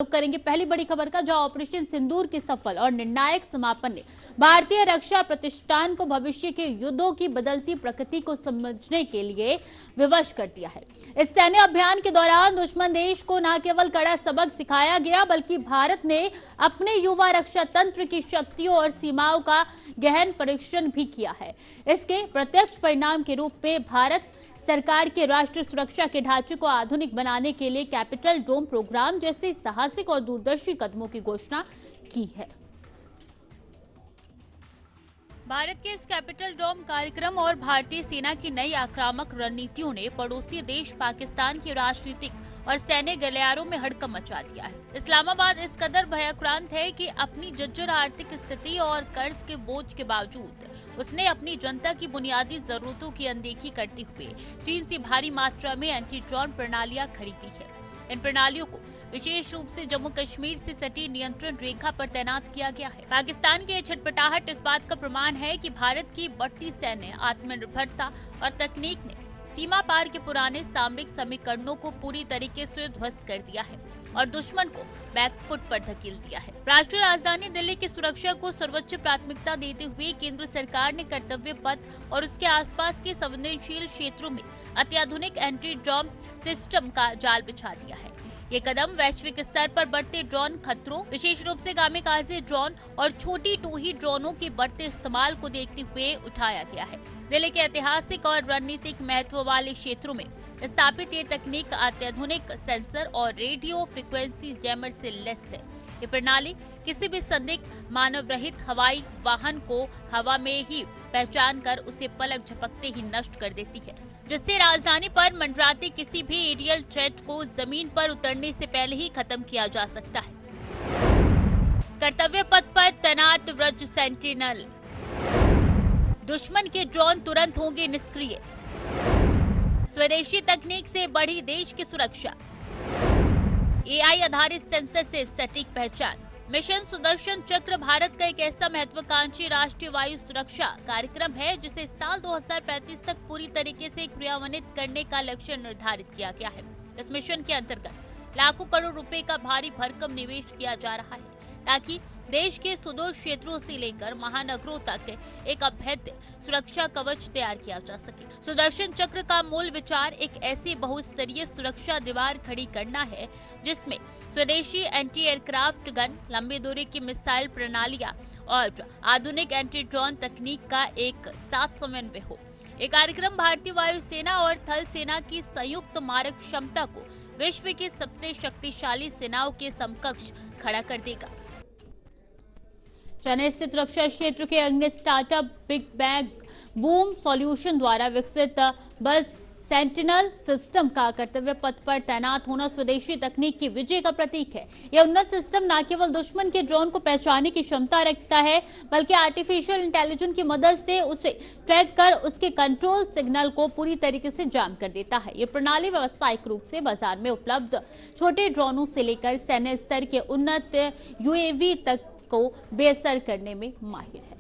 करेंगे पहली बड़ी खबर का, जहां ऑपरेशन सिंदूर के सफल और निर्णायक समापन ने भारतीय रक्षा प्रतिष्ठान को भविष्य के युद्धों की बदलती प्रकृति को समझने के लिए विवश कर दिया है। इस सैन्य अभियान के दौरान दुश्मन देश को न केवल कड़ा सबक सिखाया गया, बल्कि भारत ने अपने युवा रक्षा तंत्र की शक्तियों और सीमाओं का गहन परीक्षण भी किया है। इसके प्रत्यक्ष परिणाम के रूप में भारत सरकार के राष्ट्रीय सुरक्षा के ढांचे को आधुनिक बनाने के लिए कैपिटल डोम प्रोग्राम जैसे साहसिक और दूरदर्शी कदमों की घोषणा की है। भारत के इस कैपिटल डोम कार्यक्रम और भारतीय सेना की नई आक्रामक रणनीतियों ने पड़ोसी देश पाकिस्तान की राजनीतिक और सैन्य गलियारों में हड़कंप मचा दिया है। इस्लामाबाद इस कदर भयाक्रांत है कि अपनी जर्जर आर्थिक स्थिति और कर्ज के बोझ के बावजूद उसने अपनी जनता की बुनियादी जरूरतों की अनदेखी करते हुए चीन से भारी मात्रा में एंटी ड्रोन प्रणालियां खरीदी है। इन प्रणालियों को विशेष रूप से जम्मू कश्मीर से सटी नियंत्रण रेखा पर तैनात किया गया है। पाकिस्तान की छटपटाहट इस बात का प्रमाण है कि भारत की बढ़ती सैन्य आत्मनिर्भरता और तकनीक ने सीमा पार के पुराने सामरिक समीकरणों को पूरी तरीके से ध्वस्त कर दिया है और दुश्मन को बैकफुट पर धकेल दिया है। राष्ट्रीय राजधानी दिल्ली की सुरक्षा को सर्वोच्च प्राथमिकता देते हुए केंद्र सरकार ने कर्तव्य पथ और उसके आसपास के संवेदनशील क्षेत्रों में अत्याधुनिक एंटी ड्रोन सिस्टम का जाल बिछा दिया है। ये कदम वैश्विक स्तर पर बढ़ते ड्रोन खतरों, विशेष रूप से कामिकाज़े ड्रोन और छोटी टूही ड्रोनों के बढ़ते इस्तेमाल को देखते हुए उठाया गया है। दिल्ली के ऐतिहासिक और रणनीतिक महत्व वाले क्षेत्रों में स्थापित ये तकनीक अत्याधुनिक सेंसर और रेडियो फ्रीक्वेंसी जैमर से लैस है। ये प्रणाली किसी भी संदिग्ध मानव रहित हवाई वाहन को हवा में ही पहचान कर उसे पलक झपकते ही नष्ट कर देती है, जिससे राजधानी पर मंडराते किसी भी एरियल थ्रेट को जमीन पर उतरने से पहले ही खत्म किया जा सकता है। कर्तव्य पथ पर तैनात व्रज सेंटिनल, दुश्मन के ड्रोन तुरंत होंगे निष्क्रिय। स्वदेशी तकनीक से बढ़ी देश की सुरक्षा, एआई आधारित सेंसर से सटीक पहचान। मिशन सुदर्शन चक्र भारत का एक ऐसा महत्वाकांक्षी राष्ट्रीय वायु सुरक्षा कार्यक्रम है जिसे साल 2035 तक पूरी तरीके से क्रियान्वित करने का लक्ष्य निर्धारित किया गया है। इस मिशन के अंतर्गत लाखों करोड़ रुपए का भारी भरकम निवेश किया जा रहा है ताकि देश के सुदूर क्षेत्रों से लेकर महानगरों तक एक अभेद्य सुरक्षा कवच तैयार किया जा सके। सुदर्शन चक्र का मूल विचार एक ऐसी बहुस्तरीय सुरक्षा दीवार खड़ी करना है जिसमें स्वदेशी एंटी एयरक्राफ्ट गन, लंबी दूरी की मिसाइल प्रणालियां और आधुनिक एंटी ड्रोन तकनीक का एक साथ समन्वय हो। ये कार्यक्रम भारतीय वायुसेना और थल सेना की संयुक्त मारक क्षमता को विश्व की सबसे शक्तिशाली सेनाओं के समकक्ष खड़ा कर देगा। चेन्नई स्थित रक्षा क्षेत्र के अन्य startup big bang boom solution द्वारा विकसित बस सेंटिनल सिस्टम का कर्तव्य पथ पर तैनात होना स्वदेशी तकनीक की विजय का प्रतीक है। यह उन्नत सिस्टम न केवल दुश्मन के ड्रोन को पहचानने की क्षमता रखता है, बल्कि आर्टिफिशियल इंटेलिजेंस की मदद से उसे ट्रैक कर उसके कंट्रोल सिग्नल को पूरी तरीके से जाम कर देता है। ये प्रणाली व्यावसायिक रूप से बाजार में उपलब्ध छोटे ड्रोनों से लेकर सैन्य स्तर के उन्नत यूएवी तक को बेअसर करने में माहिर है।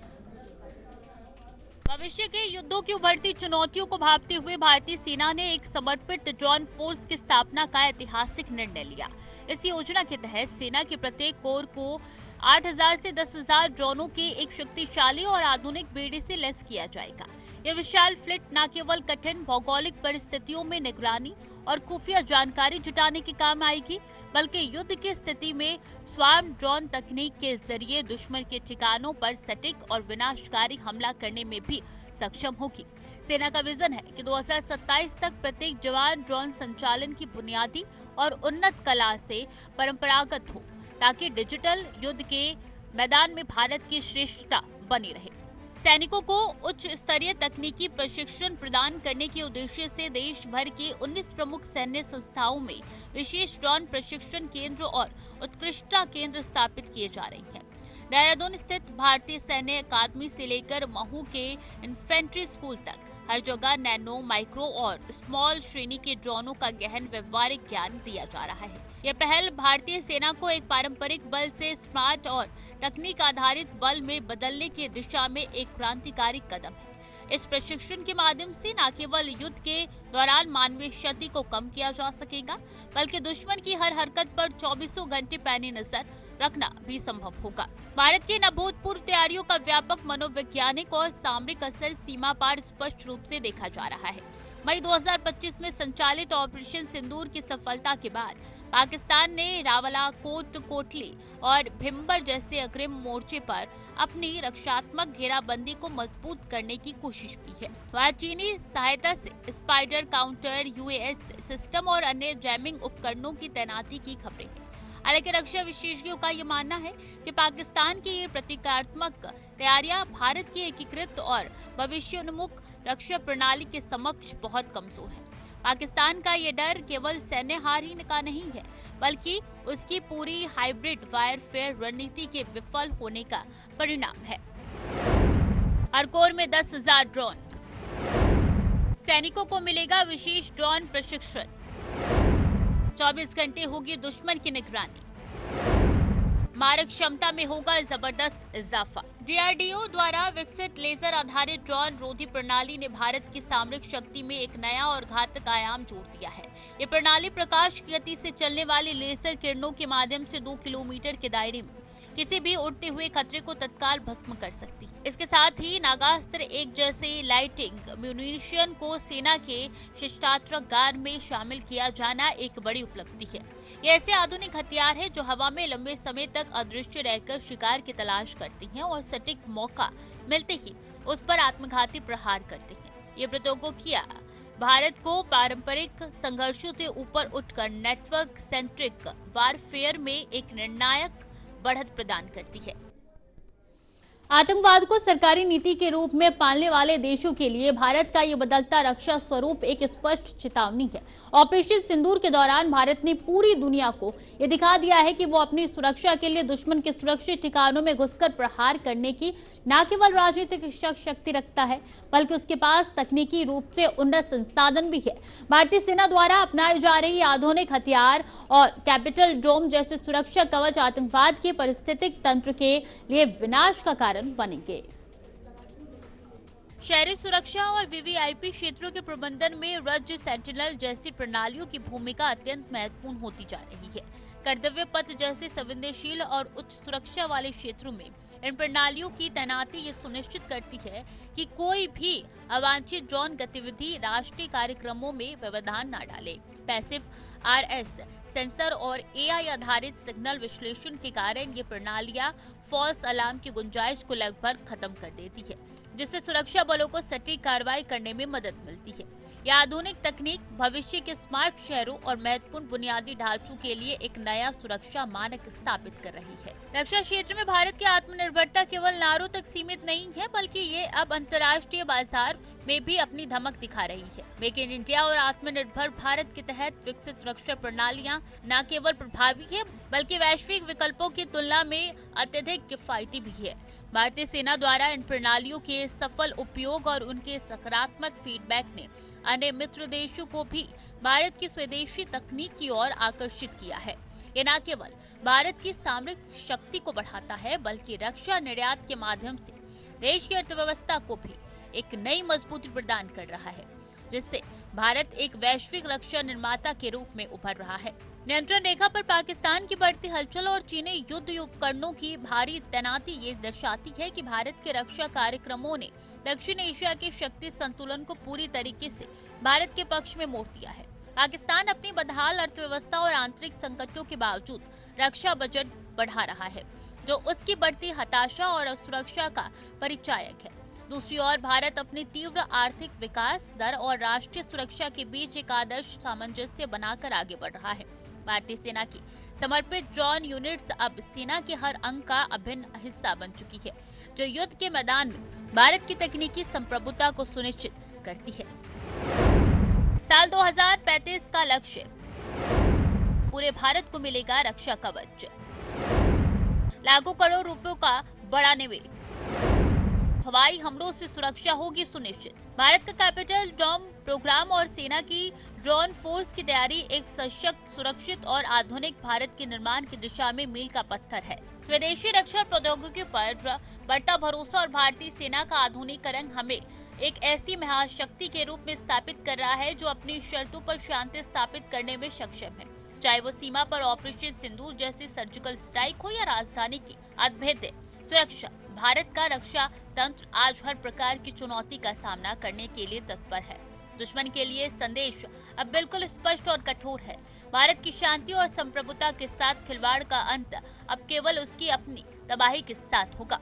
भविष्य के युद्धों की उभरती चुनौतियों को भांपते हुए भारतीय सेना ने एक समर्पित ड्रोन फोर्स की स्थापना का ऐतिहासिक निर्णय लिया। इस योजना के तहत सेना के प्रत्येक कोर को 8000 से 10,000 ड्रोनों के एक शक्तिशाली और आधुनिक बेड़े से लैस किया जाएगा। यह विशाल फ्लीट न केवल कठिन भौगोलिक परिस्थितियों में निगरानी और खुफिया जानकारी जुटाने के काम आएगी, बल्कि युद्ध की स्थिति में स्वार्म ड्रोन तकनीक के जरिए दुश्मन के ठिकानों पर सटीक और विनाशकारी हमला करने में भी सक्षम होगी। सेना का विजन है कि 2027 तक प्रत्येक जवान ड्रोन संचालन की बुनियादी और उन्नत कला से परंपरागत हो, ताकि डिजिटल युद्ध के मैदान में भारत की श्रेष्ठता बनी रहे। सैनिकों को उच्च स्तरीय तकनीकी प्रशिक्षण प्रदान करने के उद्देश्य से देश भर के 19 प्रमुख सैन्य संस्थाओं में विशेष ड्रोन प्रशिक्षण केंद्र और उत्कृष्टता केंद्र स्थापित किए जा रहे हैं। देहरादून स्थित भारतीय सैन्य अकादमी से लेकर महू के इन्फेंट्री स्कूल तक हर जगह नैनो, माइक्रो और स्मॉल श्रेणी के ड्रोनों का गहन व्यवहारिक ज्ञान दिया जा रहा है। यह पहल भारतीय सेना को एक पारंपरिक बल से स्मार्ट और तकनीक आधारित बल में बदलने की दिशा में एक क्रांतिकारी कदम है। इस प्रशिक्षण के माध्यम से न केवल युद्ध के दौरान मानवीय क्षति को कम किया जा सकेगा, बल्कि दुश्मन की हर हरकत पर 24 घंटे पैनी नजर रखना भी संभव होगा। भारत की इन अभूतपूर्व तैयारियों का व्यापक मनोवैज्ञानिक और सामरिक असर सीमा पार स्पष्ट रूप से देखा जा रहा है। मई 2025 में संचालित ऑपरेशन सिंदूर की सफलता के बाद पाकिस्तान ने रावलाकोट, कोटली और भिम्बर जैसे अग्रिम मोर्चे पर अपनी रक्षात्मक घेराबंदी को मजबूत करने की कोशिश की है। वहाँ चीनी सहायता से स्पाइडर काउंटर UAS सिस्टम और अन्य जैमिंग उपकरणों की तैनाती की खबरें हैं। हालांकि रक्षा विशेषज्ञों का यह मानना है कि पाकिस्तान की ये प्रतीकात्मक तैयारियां भारत की एकीकृत और भविष्योन्मुख रक्षा प्रणाली के समक्ष बहुत कमजोर है। पाकिस्तान का ये डर केवल सैन्य हार ही का नहीं है, बल्कि उसकी पूरी हाइब्रिड वायरफेयर रणनीति के विफल होने का परिणाम है। अरकोर में 10,000 ड्रोन, सैनिकों को मिलेगा विशेष ड्रोन प्रशिक्षण, 24 घंटे होगी दुश्मन की निगरानी, मारक क्षमता में होगा जबरदस्त इजाफा। DRDO द्वारा विकसित लेजर आधारित ड्रोन रोधी प्रणाली ने भारत की सामरिक शक्ति में एक नया और घातक आयाम जोड़ दिया है। ये प्रणाली प्रकाश की गति से चलने वाली लेजर किरणों के माध्यम से 2 किलोमीटर के दायरे में किसी भी उड़ते हुए खतरे को तत्काल भस्म कर सकती है। इसके साथ ही नागास्त्र एक जैसे लाइटिंग म्यूनिशन को सेना के शिष्टास्त्रागार में शामिल किया जाना एक बड़ी उपलब्धि है। ये ऐसे आधुनिक हथियार है जो हवा में लंबे समय तक अदृश्य रहकर शिकार की तलाश करती हैं और सटीक मौका मिलते ही उस पर आत्मघाती प्रहार करते हैं। ये प्रौद्योगिकियां भारत को पारंपरिक संघर्षों से ऊपर उठकर नेटवर्क सेंट्रिक वारफेयर में एक निर्णायक बढ़त प्रदान करती है। आतंकवाद को सरकारी नीति के रूप में पालने वाले देशों के लिए भारत का ये बदलता रक्षा स्वरूप एक स्पष्ट चेतावनी है। ऑपरेशन सिंदूर के दौरान भारत ने पूरी दुनिया को ये दिखा दिया है कि वो अपनी सुरक्षा के लिए दुश्मन के सुरक्षित ठिकानों में घुसकर प्रहार करने की न केवल राजनीतिक शक्ति रखता है, बल्कि उसके पास तकनीकी रूप से उन्नत संसाधन भी है। भारतीय सेना द्वारा अपनाई जा रही आधुनिक हथियार और कैपिटल डोम जैसे सुरक्षा कवच आतंकवाद के पारिस्थितिक तंत्र के लिए विनाश का कारण बनेंगे। शहरी सुरक्षा और VVIP क्षेत्रों के प्रबंधन में रज सेंटिनल जैसी प्रणालियों की भूमिका अत्यंत महत्वपूर्ण होती जा रही है। कर्तव्य पथ जैसे संवेदनशील और उच्च सुरक्षा वाले क्षेत्रों में इन प्रणालियों की तैनाती ये सुनिश्चित करती है कि कोई भी अवांछित ड्रोन गतिविधि राष्ट्रीय कार्यक्रमों में व्यवधान न डाले। पैसिव RS सेंसर और AI आधारित सिग्नल विश्लेषण के कारण ये प्रणालियां फॉल्स अलार्म की गुंजाइश को लगभग खत्म कर देती है, जिससे सुरक्षा बलों को सटीक कार्रवाई करने में मदद मिलती है। यह आधुनिक तकनीक भविष्य के स्मार्ट शहरों और महत्वपूर्ण बुनियादी ढांचों के लिए एक नया सुरक्षा मानक स्थापित कर रही है। रक्षा क्षेत्र में भारत की आत्मनिर्भरता केवल नारों तक सीमित नहीं है, बल्कि ये अब अंतर्राष्ट्रीय बाजार में भी अपनी धमक दिखा रही है। मेक इन इंडिया और आत्मनिर्भर भारत के तहत विकसित रक्षा प्रणालियां न केवल प्रभावी है, बल्कि वैश्विक विकल्पों की तुलना में अत्यधिक किफायती भी है। भारतीय सेना द्वारा इन प्रणालियों के सफल उपयोग और उनके सकारात्मक फीडबैक ने अन्य मित्र देशों को भी भारत की स्वदेशी तकनीक की ओर आकर्षित किया है। ये न केवल भारत की सामरिक शक्ति को बढ़ाता है, बल्कि रक्षा निर्यात के माध्यम से देश की अर्थव्यवस्था को भी एक नई मजबूती प्रदान कर रहा है, जिससे भारत एक वैश्विक रक्षा निर्माता के रूप में उभर रहा है। नियंत्रण रेखा पर पाकिस्तान की बढ़ती हलचल और चीनी युद्ध उपकरणों की भारी तैनाती ये दर्शाती है कि भारत के रक्षा कार्यक्रमों ने दक्षिण एशिया के शक्ति संतुलन को पूरी तरीके से भारत के पक्ष में मोड़ दिया है। पाकिस्तान अपनी बदहाल अर्थव्यवस्था और आंतरिक संकटों के बावजूद रक्षा बजट बढ़ा रहा है, जो उसकी बढ़ती हताशा और असुरक्षा का परिचायक है। दूसरी ओर भारत अपनी तीव्र आर्थिक विकास दर और राष्ट्रीय सुरक्षा के बीच एक आदर्श सामंजस्य बनाकर आगे बढ़ रहा है। भारतीय सेना की समर्पित ड्रोन यूनिट्स अब सेना के हर अंग का अभिन्न हिस्सा बन चुकी है, जो युद्ध के मैदान में भारत की तकनीकी संप्रभुता को सुनिश्चित करती है। साल 2035 का लक्ष्य, पूरे भारत को मिलेगा रक्षा कवच, लाखों करोड़ रुपयों का बड़ा निवेश, हवाई हमलों से सुरक्षा होगी सुनिश्चित। भारत का कैपिटल डोम प्रोग्राम और सेना की ड्रोन फोर्स की तैयारी एक सशक्त, सुरक्षित और आधुनिक भारत के निर्माण की दिशा में मील का पत्थर है। स्वदेशी रक्षा प्रौद्योगिकी पर बढ़ता भरोसा और भारतीय सेना का आधुनिकीकरण हमें एक ऐसी महाशक्ति के रूप में स्थापित कर रहा है जो अपनी शर्तों पर शांति स्थापित करने में सक्षम है। चाहे वो सीमा पर ऑपरेशन सिंदूर जैसी सर्जिकल स्ट्राइक हो या राजधानी की अभेद्य सुरक्षा, भारत का रक्षा तंत्र आज हर प्रकार की चुनौती का सामना करने के लिए तत्पर है। दुश्मन के लिए संदेश अब बिल्कुल स्पष्ट और कठोर है। भारत की शांति और संप्रभुता के साथ खिलवाड़ का अंत अब केवल उसकी अपनी तबाही के साथ होगा।